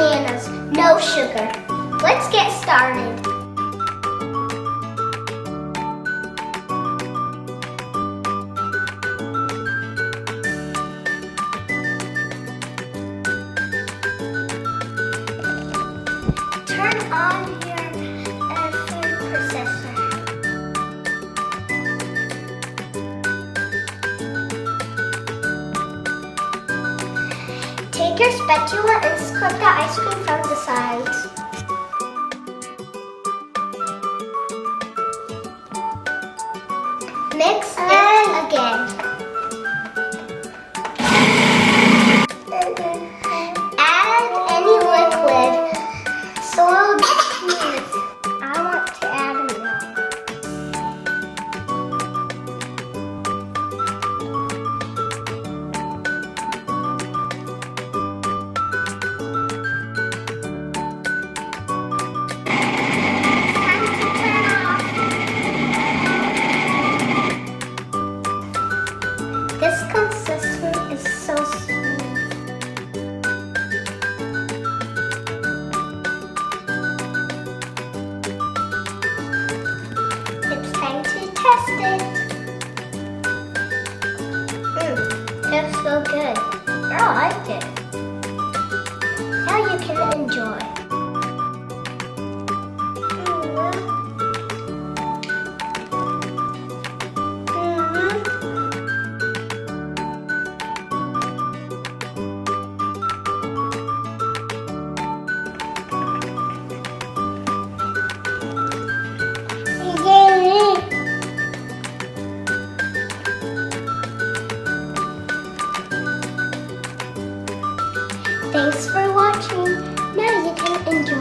bananas, no sugar. Let's get started. Turn on your food processor. Take your spatula and scoop the ice cream from the sides. Mix it again. Add any liquid. Swirl the cheese. I want to add milk. Time to turn off. This consistency is so smooth. It's time to test it. Tastes so good. I like it. Now you can enjoy. Thanks for watching. Now you can enjoy.